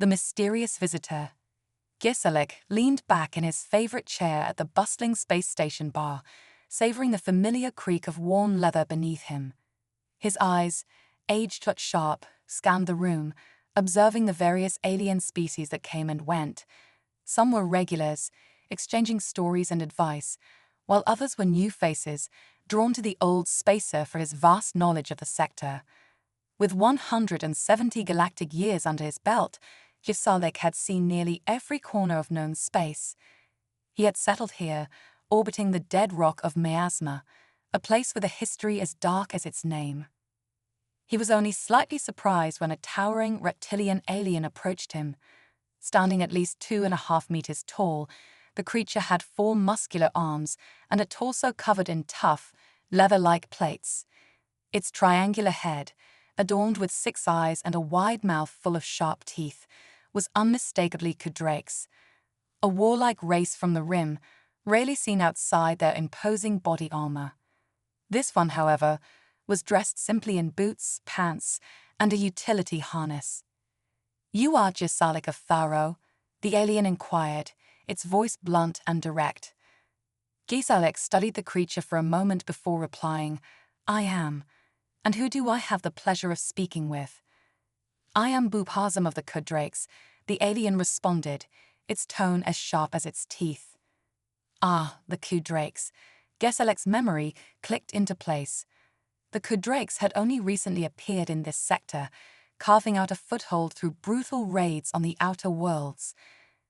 The mysterious visitor. Giselek leaned back in his favorite chair at the bustling space station bar, savoring the familiar creak of warm leather beneath him. His eyes, aged but sharp, scanned the room, observing the various alien species that came and went. Some were regulars, exchanging stories and advice, while others were new faces, drawn to the old spacer for his vast knowledge of the sector. With 170 galactic years under his belt, Giselek had seen nearly every corner of known space. He had settled here, orbiting the dead rock of Miasma, a place with a history as dark as its name. He was only slightly surprised when a towering reptilian alien approached him. Standing at least 2.5 meters tall, the creature had 4 muscular arms and a torso covered in tough, leather-like plates. Its triangular head, adorned with 6 eyes and a wide mouth full of sharp teeth, was unmistakably Kudrake's, a warlike race from the Rim, rarely seen outside their imposing body armor. This one, however, was dressed simply in boots, pants, and a utility harness. "You are Giselek of Tharo?" the alien inquired, its voice blunt and direct. Giselek studied the creature for a moment before replying, "I am. And who do I have the pleasure of speaking with?" "I am Bubhazam of the Kudrakes," the alien responded, its tone as sharp as its teeth. Ah, the Kudrakes. Giselek's memory clicked into place. The Kudrakes had only recently appeared in this sector, carving out a foothold through brutal raids on the outer worlds.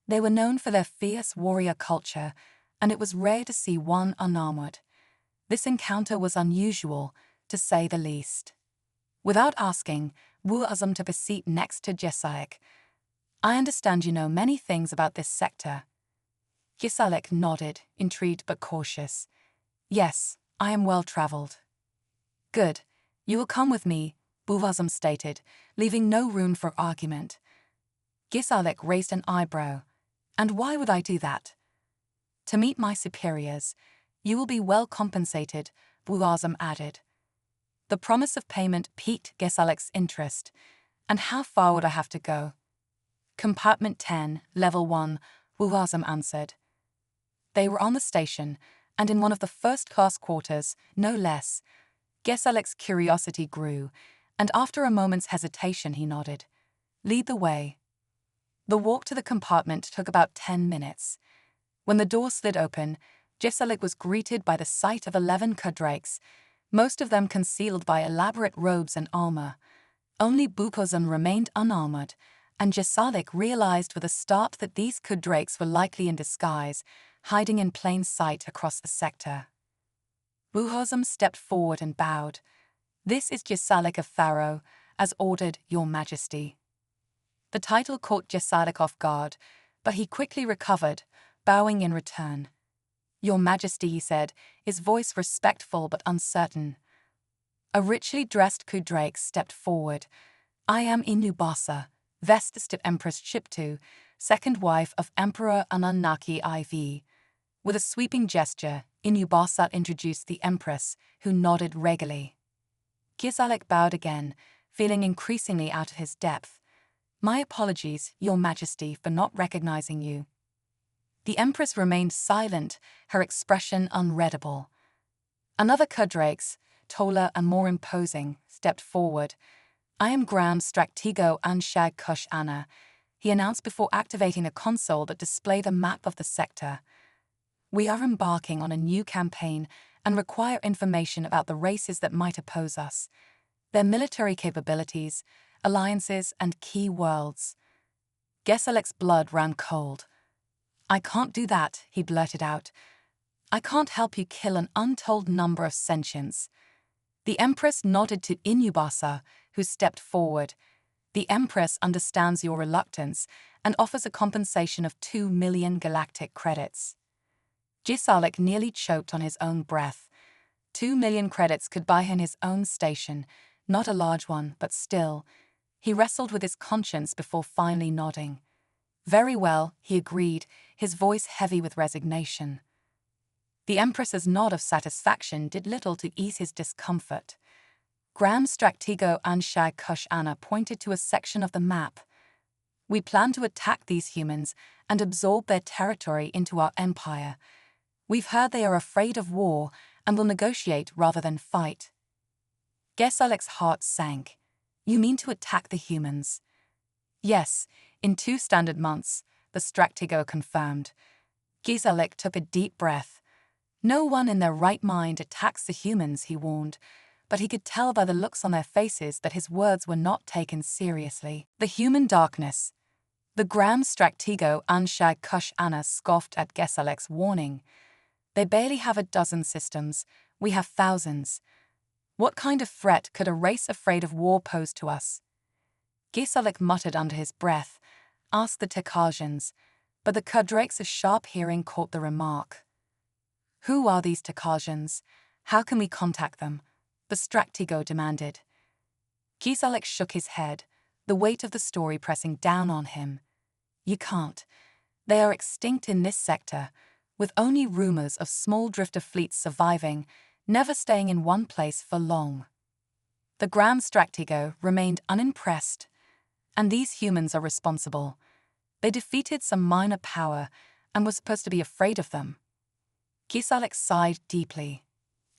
They were known for their fierce warrior culture, and it was rare to see one unarmored. This encounter was unusual, to say the least. Without asking, Bubhazam took a seat next to Giselek. "I understand you know many things about this sector." Giselek nodded, intrigued but cautious. "Yes, I am well-traveled." "Good. You will come with me," Bubhazam stated, leaving no room for argument. Giselek raised an eyebrow. "And why would I do that?" "To meet my superiors. You will be well compensated," Bubhazam added. The promise of payment piqued Giselek's interest. "And how far would I have to go?" "Compartment 10, Level 1, Bubhazam answered. They were on the station, and in one of the first-class quarters, no less. Giselek's curiosity grew, and after a moment's hesitation he nodded. "Lead the way." The walk to the compartment took about 10 minutes. When the door slid open, Giselek was greeted by the sight of 11 Kudrakes, most of them concealed by elaborate robes and armor. Only Bubhazam remained unarmored, and Giselek realized with a start that these Kudrakes were likely in disguise, hiding in plain sight across the sector. Bubhazam stepped forward and bowed. "This is Giselek of Tharo, as ordered, Your Majesty." The title caught Giselek off guard, but he quickly recovered, bowing in return. "Your Majesty," he said, his voice respectful but uncertain. A richly dressed Kudrake stepped forward. "I am Inubasa, Vestist of Empress Chiptu, second wife of Emperor Anunnaki IV." With a sweeping gesture, Inubasa introduced the Empress, who nodded regally. Giselek bowed again, feeling increasingly out of his depth. "My apologies, Your Majesty, for not recognizing you." The Empress remained silent, her expression unreadable. Another Kudrakes, taller and more imposing, stepped forward. "I am Gram Stratego Anshag Kush Anna," he announced before activating a console that displayed a map of the sector. "We are embarking on a new campaign and require information about the races that might oppose us, their military capabilities, alliances, and key worlds." Giselek's blood ran cold. "I can't do that," he blurted out. "I can't help you kill an untold number of sentients." The Empress nodded to Inubasa, who stepped forward. "The Empress understands your reluctance and offers a compensation of 2 million galactic credits." Giselek nearly choked on his own breath. 2 million credits could buy him his own station, not a large one, but still. He wrestled with his conscience before finally nodding. "Very well," he agreed, his voice heavy with resignation. The Empress's nod of satisfaction did little to ease his discomfort. Gram Stratego Anshag Kush Anna pointed to a section of the map. We plan to attack these humans and absorb their territory into our empire. We've heard they are afraid of war and will negotiate rather than fight. Gesalek's heart sank. You mean to attack the humans? Yes, in 2 standard months, the Stratego confirmed. Gesalek took a deep breath. No one in their right mind attacks the humans, he warned, but he could tell by the looks on their faces that his words were not taken seriously. The human darkness. The Grand Stratego Anshag Kush Anna scoffed at Gesalek's warning. They barely have a dozen systems. We have thousands. What kind of threat could a race afraid of war pose to us? Gesalek muttered under his breath, asked the Tekasians, but the Kudrake's sharp hearing caught the remark. Who are these Tekasians? How can we contact them? The Stratego demanded. Gesalek shook his head, the weight of the story pressing down on him. You can't. They are extinct in this sector, with only rumors of small drifter fleets surviving, never staying in one place for long. The Grand Stratego remained unimpressed. And these humans are responsible. They defeated some minor power and were supposed to be afraid of them. Gesalek sighed deeply.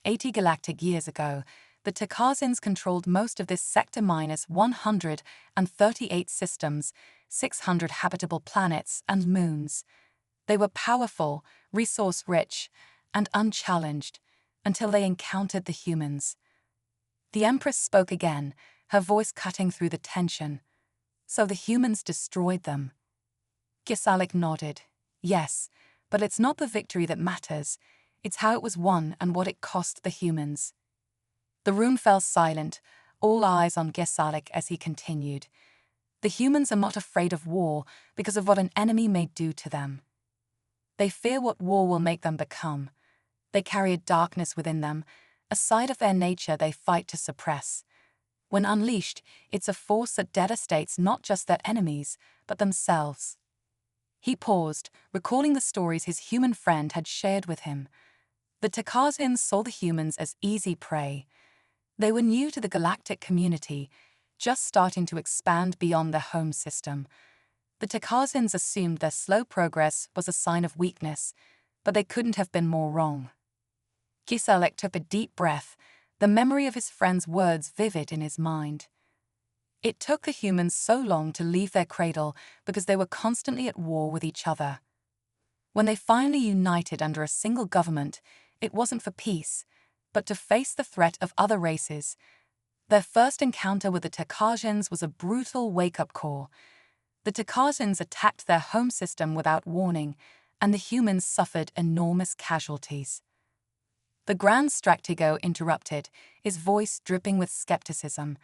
80 galactic years ago, the Tekasians controlled most of this sector minus 138 systems, 600 habitable planets and moons. They were powerful, resource-rich, and unchallenged until they encountered the humans. The Empress spoke again, her voice cutting through the tension. So the humans destroyed them. Gesalek nodded. Yes, but it's not the victory that matters. It's how it was won and what it cost the humans. The room fell silent, all eyes on Gesalek as he continued. The humans are not afraid of war because of what an enemy may do to them. They fear what war will make them become. They carry a darkness within them, a side of their nature they fight to suppress. When unleashed, it's a force that devastates not just their enemies, but themselves. He paused, recalling the stories his human friend had shared with him. The Tekasians saw the humans as easy prey. They were new to the galactic community, just starting to expand beyond their home system. The Tekasians assumed their slow progress was a sign of weakness, but they couldn't have been more wrong. Gesalek took a deep breath, the memory of his friend's words vivid in his mind. It took the humans so long to leave their cradle because they were constantly at war with each other. When they finally united under a single government, it wasn't for peace, but to face the threat of other races. Their first encounter with the Tekasians was a brutal wake-up call. The Tekasians attacked their home system without warning, and the humans suffered enormous casualties. The Grand Stratego interrupted, his voice dripping with skepticism,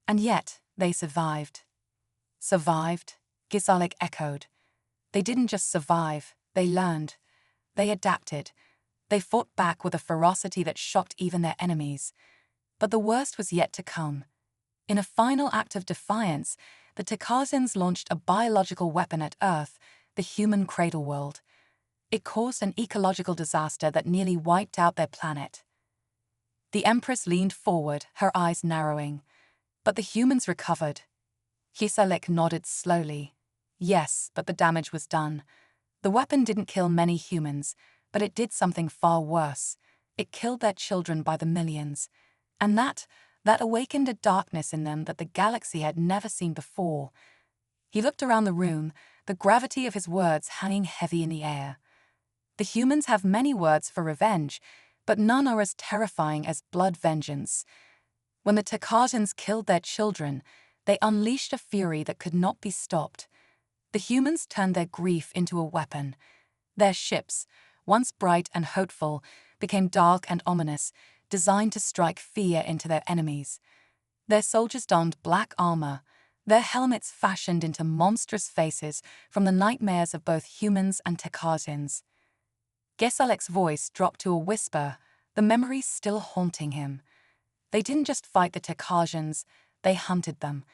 and yet they survived. Survived? Gesalek echoed. They didn't just survive, they learned. They adapted. They fought back with a ferocity that shocked even their enemies. But the worst was yet to come. In a final act of defiance, the Tekasians launched a biological weapon at Earth, the human cradle world. It caused an ecological disaster that nearly wiped out their planet. The Empress leaned forward, her eyes narrowing. But the humans recovered. Gesalek nodded slowly. Yes, but the damage was done. The weapon didn't kill many humans, but it did something far worse. It killed their children by the millions. And that awakened a darkness in them that the galaxy had never seen before. He looked around the room, the gravity of his words hanging heavy in the air. The humans have many words for revenge, but none are as terrifying as blood vengeance. When the Tekasians killed their children, they unleashed a fury that could not be stopped. The humans turned their grief into a weapon. Their ships, once bright and hopeful, became dark and ominous, designed to strike fear into their enemies. Their soldiers donned black armor, their helmets fashioned into monstrous faces from the nightmares of both humans and Tekasians. Gesalek's voice dropped to a whisper, the memories still haunting him. They didn't just fight the Tekasians, they hunted them.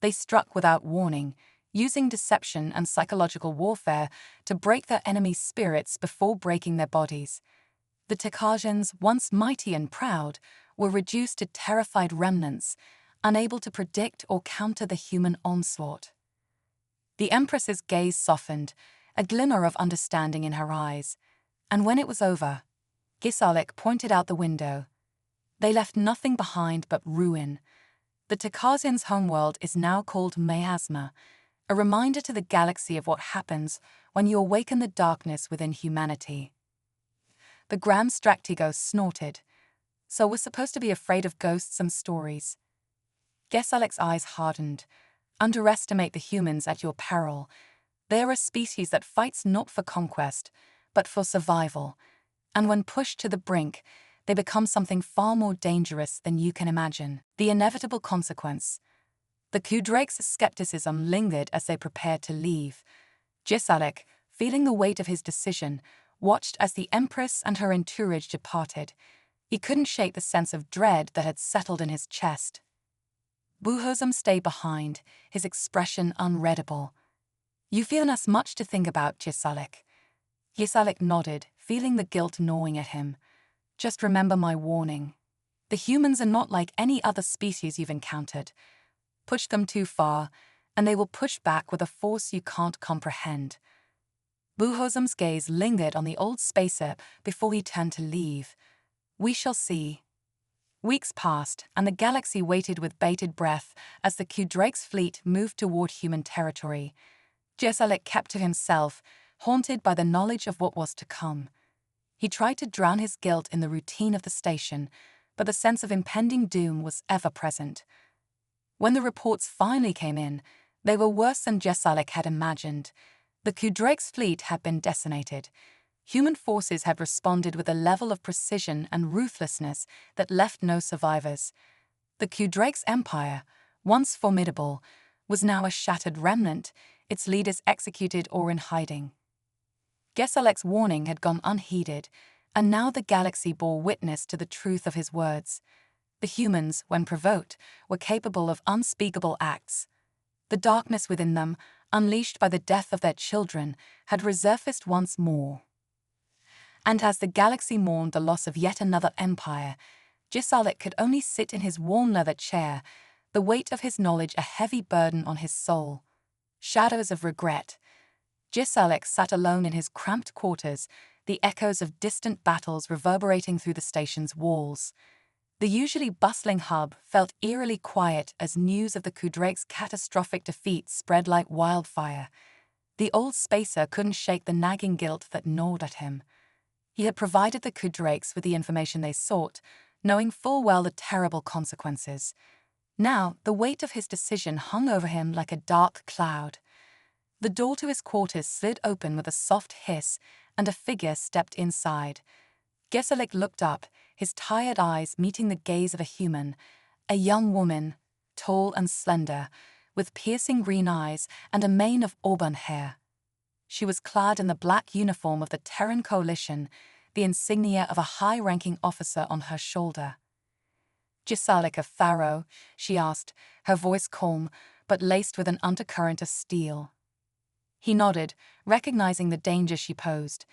They struck without warning, using deception and psychological warfare to break their enemies' spirits before breaking their bodies. The Tekasians, once mighty and proud, were reduced to terrified remnants, unable to predict or counter the human onslaught. The Empress's gaze softened, a glimmer of understanding in her eyes, and when it was over, Gisalek pointed out the window. They left nothing behind but ruin. The Takazin's homeworld is now called Miasma, a reminder to the galaxy of what happens when you awaken the darkness within humanity. The Gram Stractigo snorted. So we're supposed to be afraid of ghosts and stories. Gesalek's eyes hardened. Underestimate the humans at your peril. They're a species that fights not for conquest, but for survival. And when pushed to the brink, they become something far more dangerous than you can imagine. The inevitable consequence. The Kudrake's skepticism lingered as they prepared to leave. Gisalek, feeling the weight of his decision, watched as the Empress and her entourage departed. He couldn't shake the sense of dread that had settled in his chest. Buhozum stayed behind, his expression unreadable. You've given us much to think about, Gisalek. Gisalek nodded, feeling the guilt gnawing at him. Just remember my warning. The humans are not like any other species you've encountered. Push them too far, and they will push back with a force you can't comprehend. Buhozum's gaze lingered on the old spacer before he turned to leave. We shall see. Weeks passed, and the galaxy waited with bated breath as the Kudrake's fleet moved toward human territory. Gisalek kept to himself, haunted by the knowledge of what was to come. He tried to drown his guilt in the routine of the station, but the sense of impending doom was ever present. When the reports finally came in, they were worse than Gisalek had imagined. The Kudrake's fleet had been decimated. Human forces had responded with a level of precision and ruthlessness that left no survivors. The Kudrake's empire, once formidable, was now a shattered remnant, its leaders executed or in hiding. Gisalek's warning had gone unheeded, and now the galaxy bore witness to the truth of his words. The humans, when provoked, were capable of unspeakable acts. The darkness within them, unleashed by the death of their children, had resurfaced once more. And as the galaxy mourned the loss of yet another empire, Gisalek could only sit in his warm leather chair, the weight of his knowledge a heavy burden on his soul. Shadows of regret. Gisalek sat alone in his cramped quarters, the echoes of distant battles reverberating through the station's walls. The usually bustling hub felt eerily quiet as news of the Kudrake's catastrophic defeat spread like wildfire. The old spacer couldn't shake the nagging guilt that gnawed at him. He had provided the Kudrakes with the information they sought, knowing full well the terrible consequences. Now, the weight of his decision hung over him like a dark cloud. The door to his quarters slid open with a soft hiss, and a figure stepped inside. Gisalek looked up, his tired eyes meeting the gaze of a human, a young woman, tall and slender, with piercing green eyes and a mane of auburn hair. She was clad in the black uniform of the Terran Coalition, the insignia of a high-ranking officer on her shoulder. Gisalek of Pharaoh, she asked, her voice calm, but laced with an undercurrent of steel. He nodded, recognizing the danger she posed.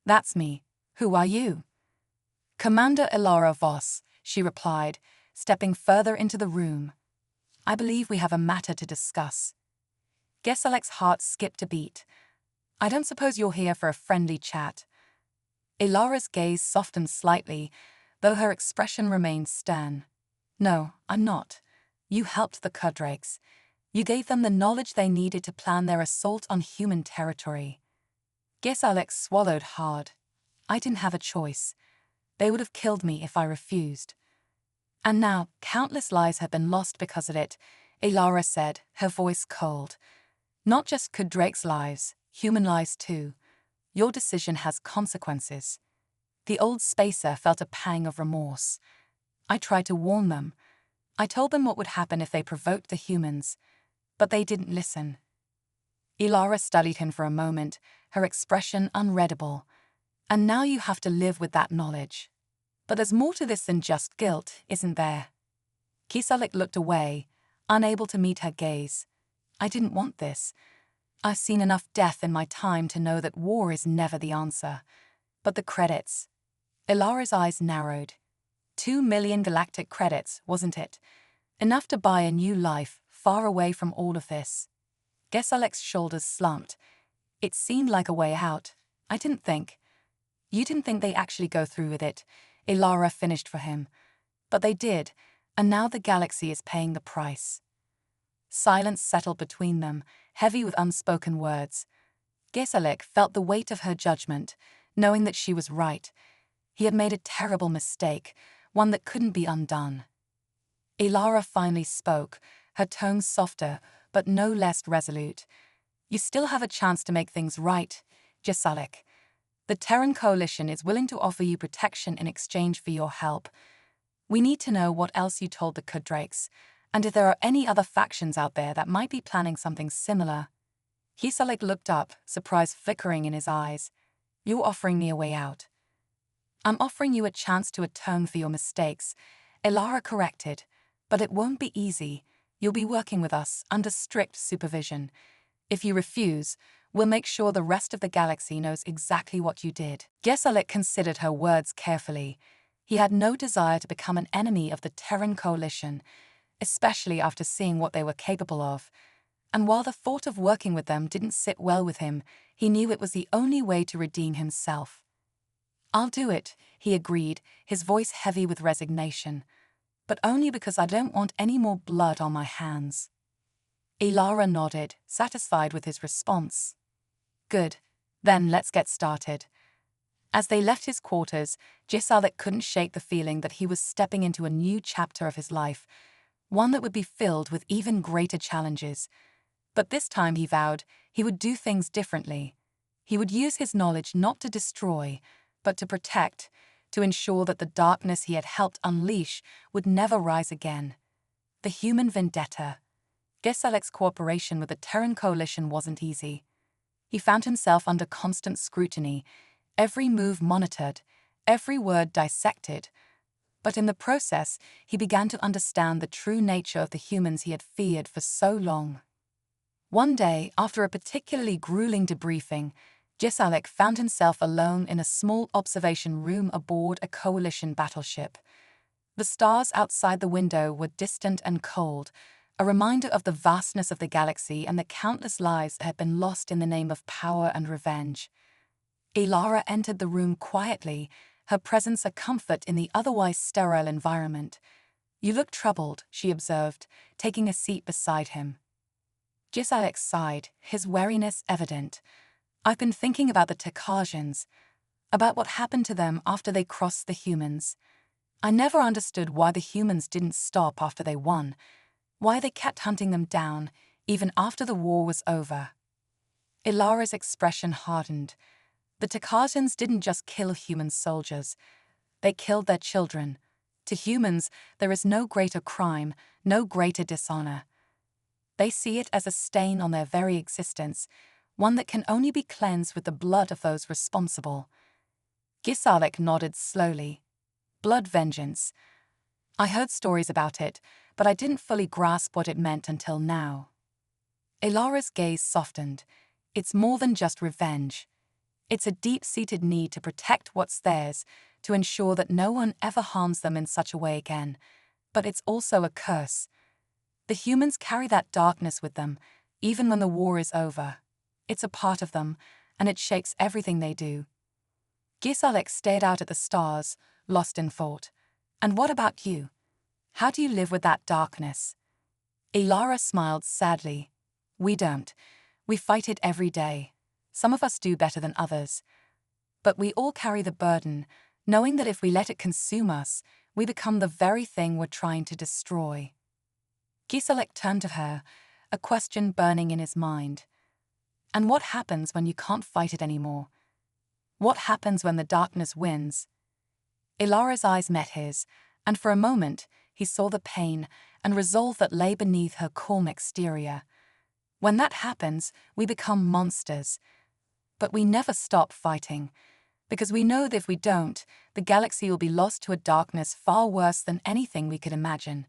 That's me. Who are you? Commander Ilara Voss, she replied, stepping further into the room. I believe we have a matter to discuss. Gisalek's heart skipped a beat. I don't suppose you're here for a friendly chat. Ilara's gaze softened slightly, though her expression remained stern. No, I'm not. You helped the Kudrakes. You gave them the knowledge they needed to plan their assault on human territory. Gisalek swallowed hard. I didn't have a choice. They would have killed me if I refused. And now, countless lives have been lost because of it, Ilara said, her voice cold. Not just Kudrake's lives, human lives too. Your decision has consequences. The old spacer felt a pang of remorse. I tried to warn them. I told them what would happen if they provoked the humans. But they didn't listen. Ilara studied him for a moment, her expression unreadable. And now you have to live with that knowledge. But there's more to this than just guilt, isn't there? Gisalek looked away, unable to meet her gaze. I didn't want this. I've seen enough death in my time to know that war is never the answer. But the credits. Ilara's eyes narrowed. 2 million galactic credits, wasn't it? Enough to buy a new life, far away from all of this. Gesalek's shoulders slumped. It seemed like a way out. I didn't think. You didn't think they actually go through with it, Ilara finished for him. But they did, and now the galaxy is paying the price. Silence settled between them, heavy with unspoken words. Gesalek felt the weight of her judgment, knowing that she was right. He had made a terrible mistake, one that couldn't be undone. Ilara finally spoke, her tone softer, but no less resolute. You still have a chance to make things right, Gesalek. The Terran Coalition is willing to offer you protection in exchange for your help. We need to know what else you told the Kudrakes, and if there are any other factions out there that might be planning something similar. Gesalek looked up, surprise flickering in his eyes. You're offering me a way out. I'm offering you a chance to atone for your mistakes, Ilara corrected, but it won't be easy. You'll be working with us under strict supervision. If you refuse, we'll make sure the rest of the galaxy knows exactly what you did. Gesalek considered her words carefully. He had no desire to become an enemy of the Terran Coalition, especially after seeing what they were capable of. And while the thought of working with them didn't sit well with him, he knew it was the only way to redeem himself. I'll do it, he agreed, his voice heavy with resignation. But only because I don't want any more blood on my hands. Ilara nodded, satisfied with his response. Good. Then let's get started. As they left his quarters, Gesalek couldn't shake the feeling that he was stepping into a new chapter of his life, one that would be filled with even greater challenges. But this time, he vowed, he would do things differently. He would use his knowledge not to destroy, but to protect, to ensure that the darkness he had helped unleash would never rise again. The human vendetta. Gesalek's cooperation with the Terran Coalition wasn't easy. He found himself under constant scrutiny, every move monitored, every word dissected. But in the process, he began to understand the true nature of the humans he had feared for so long. One day, after a particularly grueling debriefing, Gesalek found himself alone in a small observation room aboard a Coalition battleship. The stars outside the window were distant and cold, a reminder of the vastness of the galaxy and the countless lives that had been lost in the name of power and revenge. Ilara entered the room quietly, her presence a comfort in the otherwise sterile environment. You look troubled, she observed, taking a seat beside him. Gesalek sighed, his wariness evident. I've been thinking about the Tarkasians, about what happened to them after they crossed the humans. I never understood why the humans didn't stop after they won, why they kept hunting them down, even after the war was over. Ilara's expression hardened. The Tarkasians didn't just kill human soldiers. They killed their children. To humans, there is no greater crime, no greater dishonor. They see it as a stain on their very existence, one that can only be cleansed with the blood of those responsible. Gesalek nodded slowly. Blood vengeance. I heard stories about it, but I didn't fully grasp what it meant until now. Ilara's gaze softened. It's more than just revenge. It's a deep-seated need to protect what's theirs, to ensure that no one ever harms them in such a way again. But it's also a curse. The humans carry that darkness with them, even when the war is over. It's a part of them, and it shapes everything they do. Gesalek stared out at the stars, lost in thought. And what about you? How do you live with that darkness? Ilara smiled sadly. We don't. We fight it every day. Some of us do better than others. But we all carry the burden, knowing that if we let it consume us, we become the very thing we're trying to destroy. Gesalek turned to her, a question burning in his mind. And what happens when you can't fight it anymore? What happens when the darkness wins? Ilara's eyes met his, and for a moment he saw the pain and resolve that lay beneath her calm exterior. When that happens, we become monsters. But we never stop fighting, because we know that if we don't, the galaxy will be lost to a darkness far worse than anything we could imagine.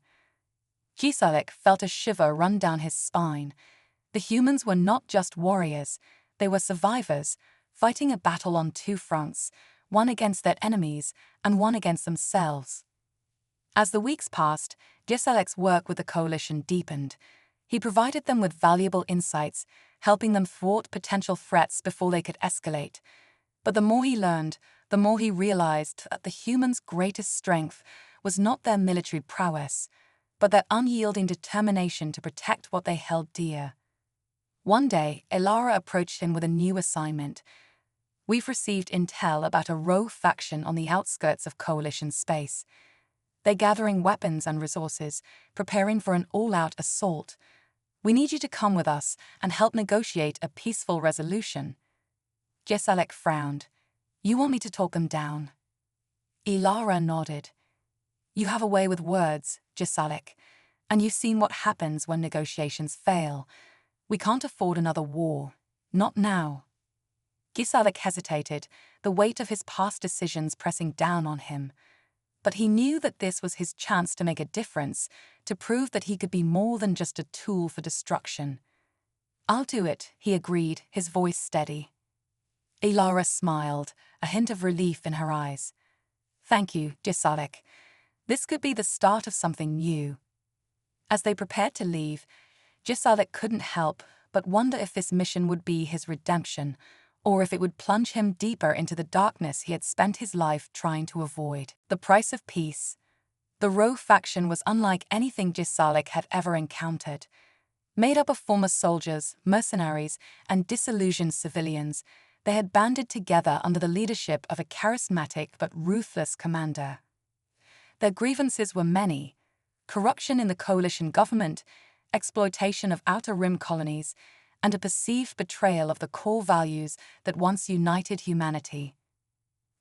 Gesalek felt a shiver run down his spine. The humans were not just warriors, they were survivors, fighting a battle on two fronts, one against their enemies and one against themselves. As the weeks passed, Gesalek's work with the Coalition deepened. He provided them with valuable insights, helping them thwart potential threats before they could escalate. But the more he learned, the more he realized that the humans' greatest strength was not their military prowess, but their unyielding determination to protect what they held dear. One day, Elara approached him with a new assignment. We've received intel about a rogue faction on the outskirts of Coalition space. They're gathering weapons and resources, preparing for an all-out assault. We need you to come with us and help negotiate a peaceful resolution. Gesalek frowned. You want me to talk them down? Elara nodded. You have a way with words, Gesalek, and you've seen what happens when negotiations fail. We can't afford another war. Not now. Gesalek hesitated, the weight of his past decisions pressing down on him. But he knew that this was his chance to make a difference, to prove that he could be more than just a tool for destruction. I'll do it, he agreed, his voice steady. Elara smiled, a hint of relief in her eyes. Thank you, Gesalek. This could be the start of something new. As they prepared to leave, Gesalek couldn't help but wonder if this mission would be his redemption, or if it would plunge him deeper into the darkness he had spent his life trying to avoid. The price of peace. The rogue faction was unlike anything Gesalek had ever encountered. Made up of former soldiers, mercenaries, and disillusioned civilians, they had banded together under the leadership of a charismatic but ruthless commander. Their grievances were many: corruption in the coalition government, exploitation of Outer Rim colonies, and a perceived betrayal of the core values that once united humanity.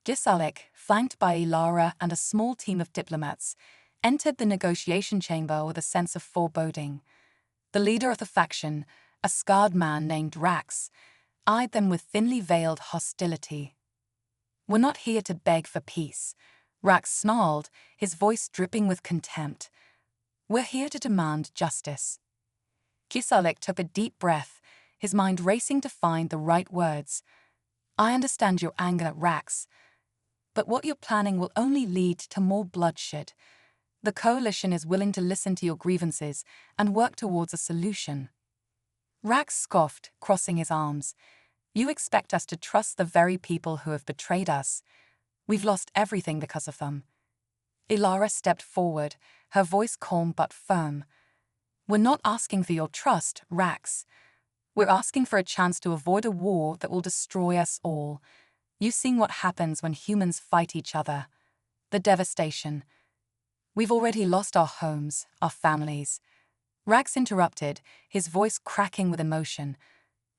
Gesalek, flanked by Elara and a small team of diplomats, entered the negotiation chamber with a sense of foreboding. The leader of the faction, a scarred man named Rax, eyed them with thinly veiled hostility. We're not here to beg for peace, Rax snarled, his voice dripping with contempt. We're here to demand justice. Gesalek took a deep breath, his mind racing to find the right words. I understand your anger, Rax, but what you're planning will only lead to more bloodshed. The coalition is willing to listen to your grievances and work towards a solution. Rax scoffed, crossing his arms. You expect us to trust the very people who have betrayed us. We've lost everything because of them. Elara stepped forward, her voice calm but firm. We're not asking for your trust, Rax. We're asking for a chance to avoid a war that will destroy us all. You've seen what happens when humans fight each other. The devastation. We've already lost our homes, our families. Rax interrupted, his voice cracking with emotion.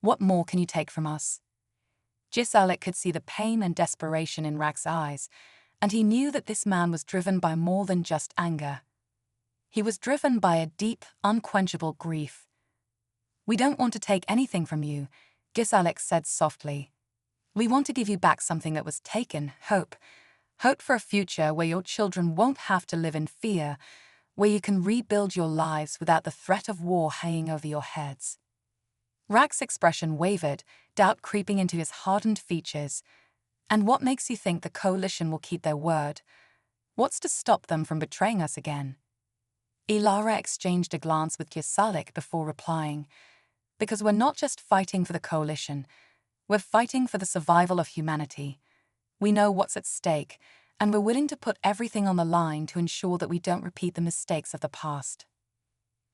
What more can you take from us? Gesalek could see the pain and desperation in Rax's eyes, and he knew that this man was driven by more than just anger. He was driven by a deep, unquenchable grief. We don't want to take anything from you, Gesalek said softly. We want to give you back something that was taken, hope. Hope for a future where your children won't have to live in fear, where you can rebuild your lives without the threat of war hanging over your heads. Rax's expression wavered, doubt creeping into his hardened features. And what makes you think the coalition will keep their word? What's to stop them from betraying us again? Elara exchanged a glance with Gesalek before replying. Because we're not just fighting for the coalition, we're fighting for the survival of humanity. We know what's at stake, and we're willing to put everything on the line to ensure that we don't repeat the mistakes of the past.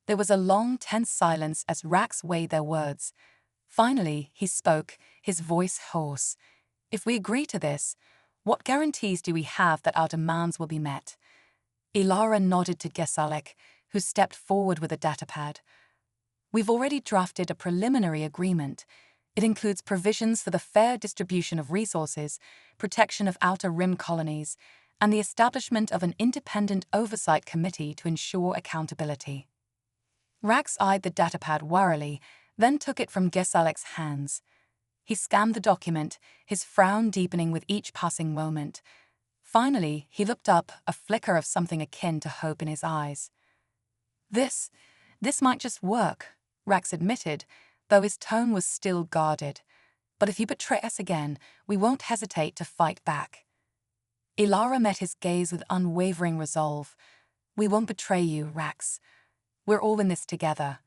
There was a long, tense silence as Rax weighed their words. Finally, he spoke, his voice hoarse. If we agree to this, what guarantees do we have that our demands will be met? Elara nodded to Gesalek, who stepped forward with a datapad. We've already drafted a preliminary agreement. It includes provisions for the fair distribution of resources, protection of Outer Rim colonies, and the establishment of an independent oversight committee to ensure accountability. Rax eyed the datapad warily, then took it from Gesalek's hands. He scanned the document, his frown deepening with each passing moment. Finally, he looked up, a flicker of something akin to hope in his eyes. This might just work, Rax admitted, though his tone was still guarded. But if you betray us again, we won't hesitate to fight back. Elara met his gaze with unwavering resolve. We won't betray you, Rax. We're all in this together.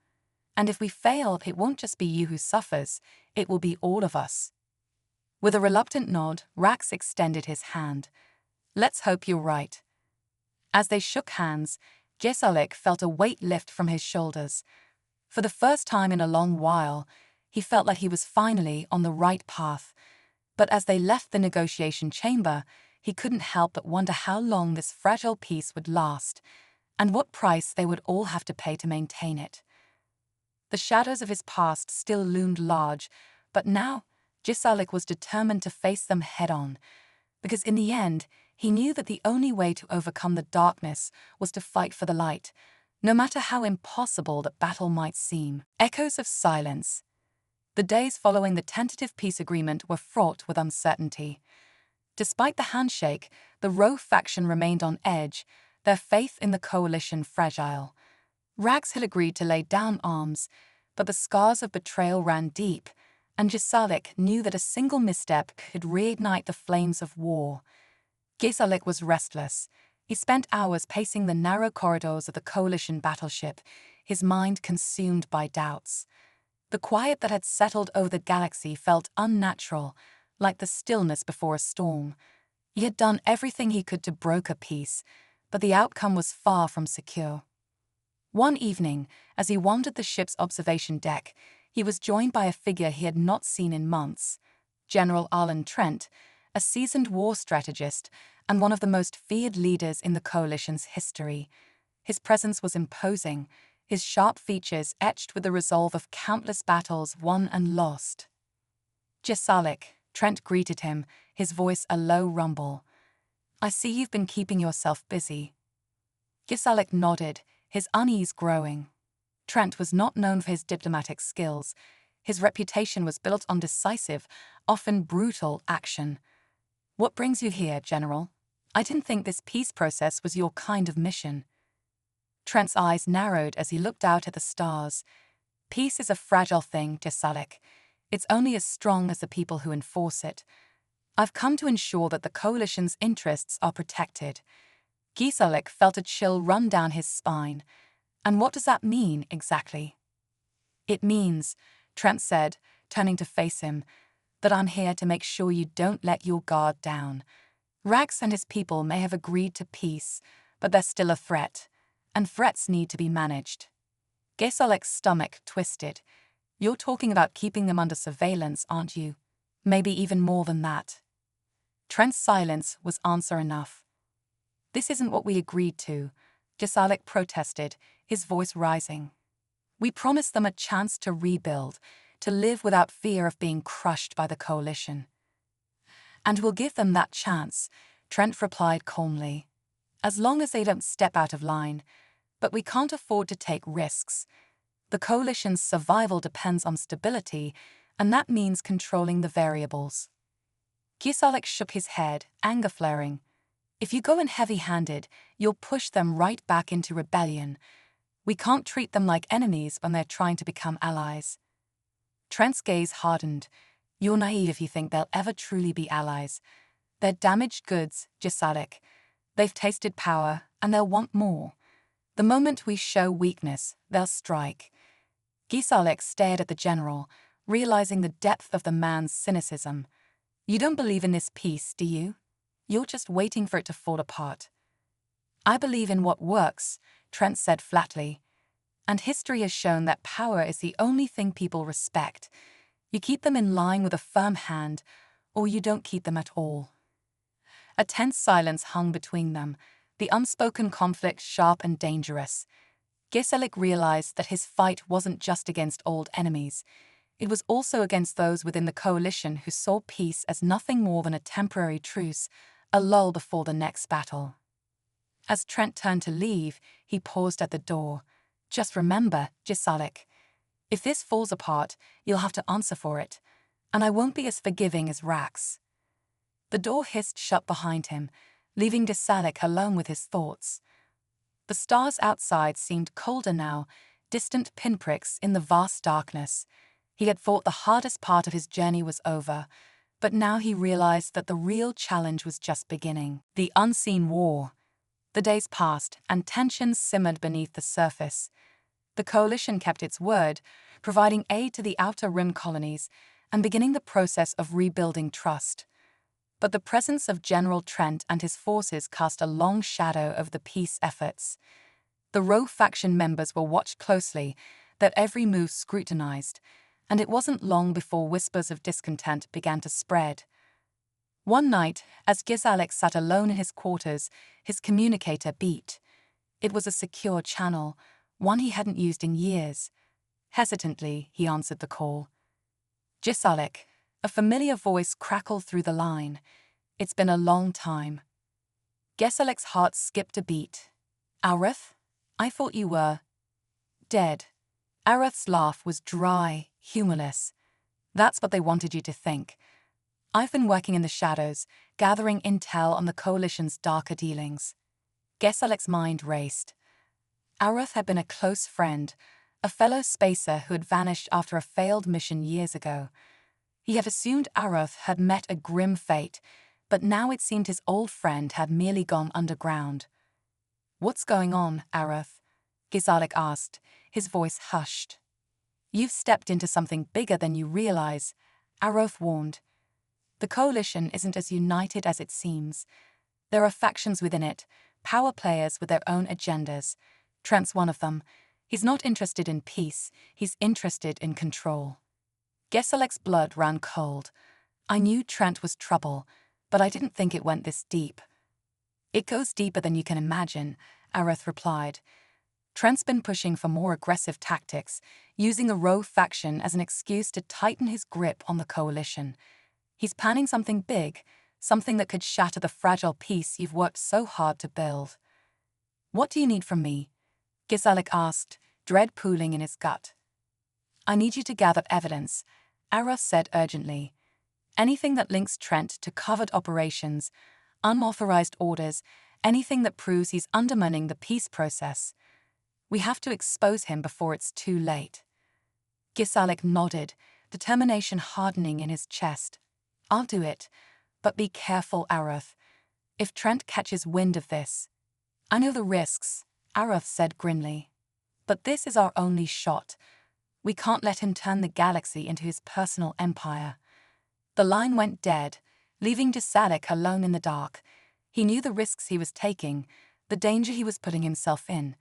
And if we fail, it won't just be you who suffers, it will be all of us. With a reluctant nod, Rax extended his hand. Let's hope you're right. As they shook hands, Jesalik felt a weight lift from his shoulders. For the first time in a long while, he felt like he was finally on the right path. But as they left the negotiation chamber, he couldn't help but wonder how long this fragile peace would last, and what price they would all have to pay to maintain it. The shadows of his past still loomed large, but now Jesalik was determined to face them head-on, because in the end, he knew that the only way to overcome the darkness was to fight for the light, no matter how impossible that battle might seem. Echoes of silence. The days following the tentative peace agreement were fraught with uncertainty. Despite the handshake, the Roe faction remained on edge, their faith in the coalition fragile. Rax had agreed to lay down arms, but the scars of betrayal ran deep, and Jesalik knew that a single misstep could reignite the flames of war. Jesalik was restless. He spent hours pacing the narrow corridors of the coalition battleship, his mind consumed by doubts. The quiet that had settled over the galaxy felt unnatural, like the stillness before a storm. He had done everything he could to broker peace, but the outcome was far from secure. One evening, as he wandered the ship's observation deck, he was joined by a figure he had not seen in months. General Arlen Trent, a seasoned war strategist and one of the most feared leaders in the coalition's history. His presence was imposing, his sharp features etched with the resolve of countless battles won and lost. Jesalik, Trent greeted him, his voice a low rumble. I see you've been keeping yourself busy. Jesalik nodded, his unease growing. Trent was not known for his diplomatic skills. His reputation was built on decisive, often brutal action. What brings you here, General? I didn't think this peace process was your kind of mission. Trent's eyes narrowed as he looked out at the stars. Peace is a fragile thing, Jesalik. It's only as strong as the people who enforce it. I've come to ensure that the coalition's interests are protected. Jesalik felt a chill run down his spine. And what does that mean, exactly? It means, Trent said, turning to face him, that I'm here to make sure you don't let your guard down. Rax and his people may have agreed to peace, but they're still a threat, and threats need to be managed. Gesalik's stomach twisted. You're talking about keeping them under surveillance, aren't you? Maybe even more than that. Trent's silence was answer enough. This isn't what we agreed to, Jesalik protested, his voice rising. We promised them a chance to rebuild, to live without fear of being crushed by the coalition. And we'll give them that chance, Trent replied calmly. As long as they don't step out of line. But we can't afford to take risks. The coalition's survival depends on stability, and that means controlling the variables. Jesalik shook his head, anger flaring. If you go in heavy-handed, you'll push them right back into rebellion. We can't treat them like enemies when they're trying to become allies. Trent's gaze hardened. You're naive if you think they'll ever truly be allies. They're damaged goods, Jesalik. They've tasted power, and they'll want more. The moment we show weakness, they'll strike. Jesalik stared at the general, realizing the depth of the man's cynicism. You don't believe in this peace, do you? You're just waiting for it to fall apart. I believe in what works, Trent said flatly. And history has shown that power is the only thing people respect. You keep them in line with a firm hand, or you don't keep them at all. A tense silence hung between them, the unspoken conflict sharp and dangerous. Jesalik realized that his fight wasn't just against old enemies. It was also against those within the coalition who saw peace as nothing more than a temporary truce, a lull before the next battle. As Trent turned to leave, he paused at the door. Just remember, Jesalik, if this falls apart, you'll have to answer for it, and I won't be as forgiving as Rax. The door hissed shut behind him, leaving Jesalik alone with his thoughts. The stars outside seemed colder now, distant pinpricks in the vast darkness. He had thought the hardest part of his journey was over, but now he realized that the real challenge was just beginning. The unseen war. The days passed, and tensions simmered beneath the surface. The coalition kept its word, providing aid to the Outer Rim colonies and beginning the process of rebuilding trust. But the presence of General Trent and his forces cast a long shadow over the peace efforts. The Roe faction members were watched closely, their every move scrutinized, and it wasn't long before whispers of discontent began to spread. One night, as Gizalek sat alone in his quarters, his communicator beeped. It was a secure channel, one he hadn't used in years. Hesitantly, he answered the call. Gizalek, a familiar voice crackled through the line. It's been a long time. Gizalek's heart skipped a beat. Arath? I thought you were dead. Arath's laugh was dry, humorless. That's what they wanted you to think. I've been working in the shadows, gathering intel on the Coalition's darker dealings. Gizalek's mind raced. Arath had been a close friend, a fellow spacer who had vanished after a failed mission years ago. He had assumed Arath had met a grim fate, but now it seemed his old friend had merely gone underground. What's going on, Arath? Gizalek asked, his voice hushed. You've stepped into something bigger than you realize, Arath warned. The Coalition isn't as united as it seems. There are factions within it, power players with their own agendas. Trent's one of them. He's not interested in peace, he's interested in control. Gizalek's blood ran cold. I knew Trent was trouble, but I didn't think it went this deep. It goes deeper than you can imagine, Arath replied. Trent's been pushing for more aggressive tactics, using the Roe faction as an excuse to tighten his grip on the Coalition. He's planning something big, something that could shatter the fragile peace you've worked so hard to build. What do you need from me? Gizalek asked, dread pooling in his gut. I need you to gather evidence, Arath said urgently. Anything that links Trent to covert operations, unauthorized orders, anything that proves he's undermining the peace process. We have to expose him before it's too late. Gizalek nodded, determination hardening in his chest. I'll do it, but be careful, Arath. If Trent catches wind of this. I know the risks, Arath said grimly. But this is our only shot. We can't let him turn the galaxy into his personal empire. The line went dead, leaving Gizalek alone in the dark. He knew the risks he was taking, the danger he was putting himself in.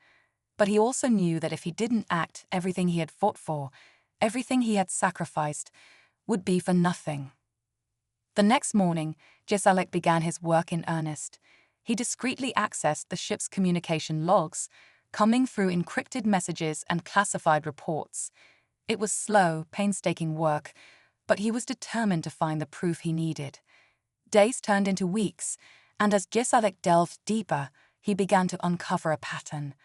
But he also knew that if he didn't act, everything he had fought for, everything he had sacrificed, would be for nothing. The next morning, Gizalek began his work in earnest. He discreetly accessed the ship's communication logs, combing through encrypted messages and classified reports. It was slow, painstaking work, but he was determined to find the proof he needed. Days turned into weeks, and as Gizalek delved deeper, he began to uncover a pattern.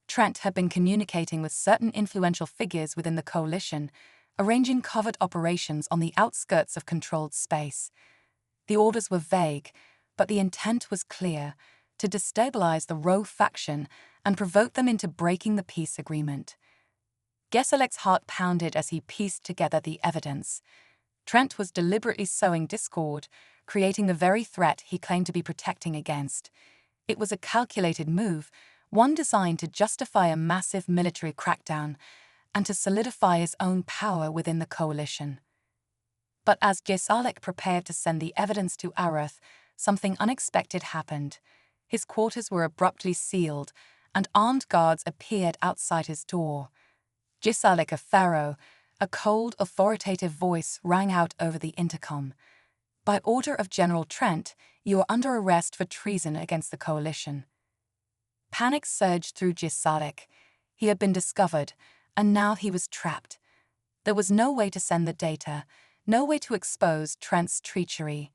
Trent had been communicating with certain influential figures within the Coalition, arranging covert operations on the outskirts of controlled space. The orders were vague, but the intent was clear, to destabilize the Roe faction and provoke them into breaking the peace agreement. Gizalek's heart pounded as he pieced together the evidence. Trent was deliberately sowing discord, creating the very threat he claimed to be protecting against. It was a calculated move, one designed to justify a massive military crackdown and to solidify his own power within the Coalition. But as Gizalek prepared to send the evidence to Arath, something unexpected happened. His quarters were abruptly sealed, and armed guards appeared outside his door. Gizalek of Pharaoh, a cold, authoritative voice rang out over the intercom. By order of General Trent, you are under arrest for treason against the Coalition. Panic surged through Gizalek. He had been discovered, and now he was trapped. There was no way to send the data, no way to expose Trent's treachery.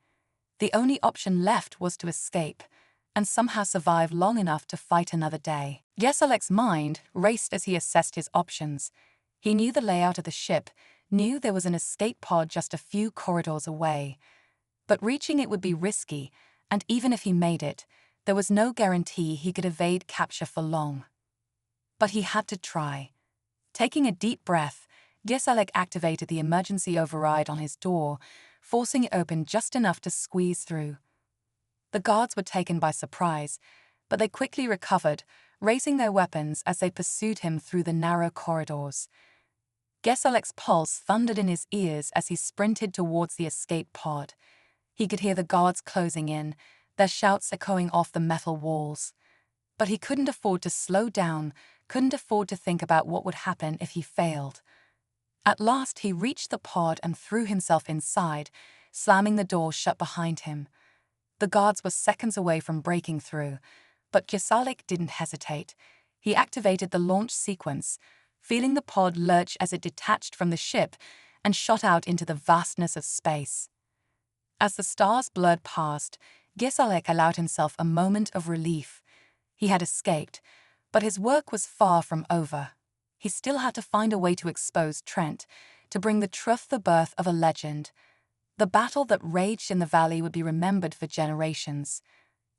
The only option left was to escape, and somehow survive long enough to fight another day. Gizalek's mind raced as he assessed his options. He knew the layout of the ship, knew there was an escape pod just a few corridors away. But reaching it would be risky, and even if he made it, there was no guarantee he could evade capture for long. But he had to try. Taking a deep breath, Gizalek activated the emergency override on his door, forcing it open just enough to squeeze through. The guards were taken by surprise, but they quickly recovered, raising their weapons as they pursued him through the narrow corridors. Gesalek's pulse thundered in his ears as he sprinted towards the escape pod. He could hear the guards closing in, their shouts echoing off the metal walls. But he couldn't afford to slow down, couldn't afford to think about what would happen if he failed. At last he reached the pod and threw himself inside, slamming the door shut behind him. The guards were seconds away from breaking through, but Gesalek didn't hesitate. He activated the launch sequence, feeling the pod lurch as it detached from the ship and shot out into the vastness of space. As the stars blurred past, Gesalek allowed himself a moment of relief. He had escaped, but his work was far from over. He still had to find a way to expose Trent, to bring the truth the birth of a legend. The battle that raged in the valley would be remembered for generations.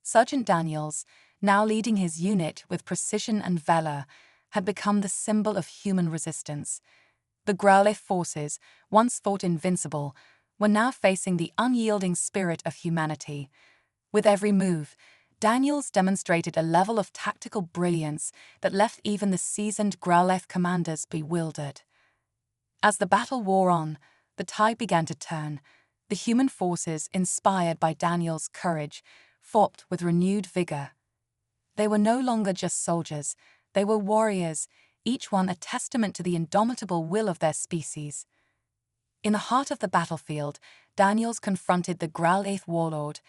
Sergeant Daniels, now leading his unit with precision and valor, had become the symbol of human resistance. The Growlithe forces, once thought invincible, were now facing the unyielding spirit of humanity. With every move, Daniels demonstrated a level of tactical brilliance that left even the seasoned Growlithe commanders bewildered. As the battle wore on, the tide began to turn. The human forces, inspired by Daniels' courage, fought with renewed vigor. They were no longer just soldiers, they were warriors, each one a testament to the indomitable will of their species. In the heart of the battlefield, Daniels confronted the Growlithe warlord,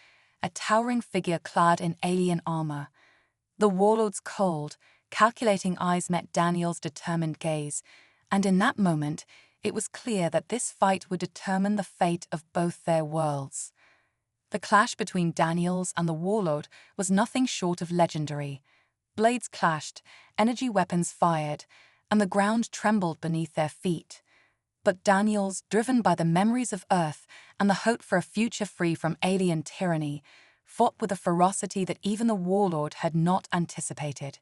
a towering figure clad in alien armor. The warlord's cold, calculating eyes met Daniels' determined gaze, and in that moment, it was clear that this fight would determine the fate of both their worlds. The clash between Daniels and the warlord was nothing short of legendary. Blades clashed, energy weapons fired, and the ground trembled beneath their feet. But Daniels, driven by the memories of Earth and the hope for a future free from alien tyranny, fought with a ferocity that even the warlord had not anticipated.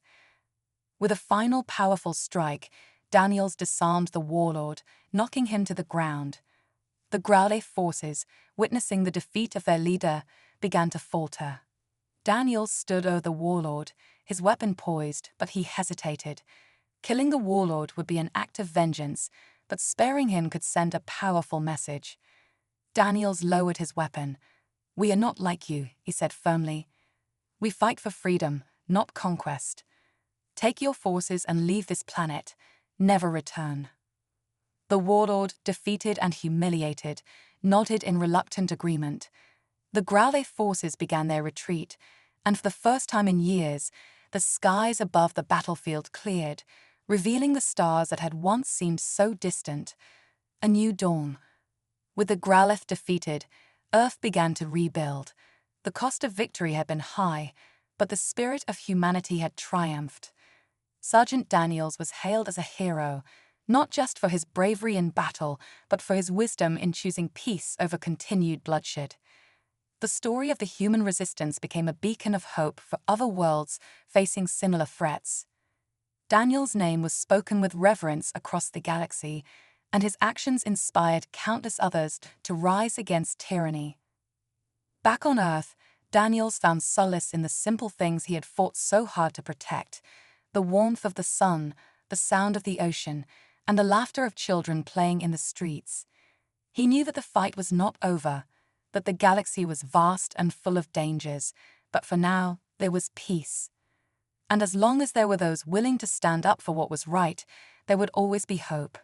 With a final powerful strike, Daniels disarmed the warlord, knocking him to the ground. The Growlithe forces, witnessing the defeat of their leader, began to falter. Daniels stood over the warlord, his weapon poised, but he hesitated. Killing the warlord would be an act of vengeance, but sparing him could send a powerful message. Daniels lowered his weapon. "We are not like you," he said firmly. "We fight for freedom, not conquest. Take your forces and leave this planet. Never return." The warlord, defeated and humiliated, nodded in reluctant agreement. The Growlithe forces began their retreat, and for the first time in years, the skies above the battlefield cleared, revealing the stars that had once seemed so distant. A new dawn. With the Growlithe defeated, Earth began to rebuild. The cost of victory had been high, but the spirit of humanity had triumphed. Sergeant Daniels was hailed as a hero, not just for his bravery in battle, but for his wisdom in choosing peace over continued bloodshed. The story of the human resistance became a beacon of hope for other worlds facing similar threats. Daniels' name was spoken with reverence across the galaxy, and his actions inspired countless others to rise against tyranny. Back on Earth, Daniels found solace in the simple things he had fought so hard to protect: the warmth of the sun, the sound of the ocean, and the laughter of children playing in the streets. He knew that the fight was not over, that the galaxy was vast and full of dangers, but for now, there was peace. And as long as there were those willing to stand up for what was right, there would always be hope.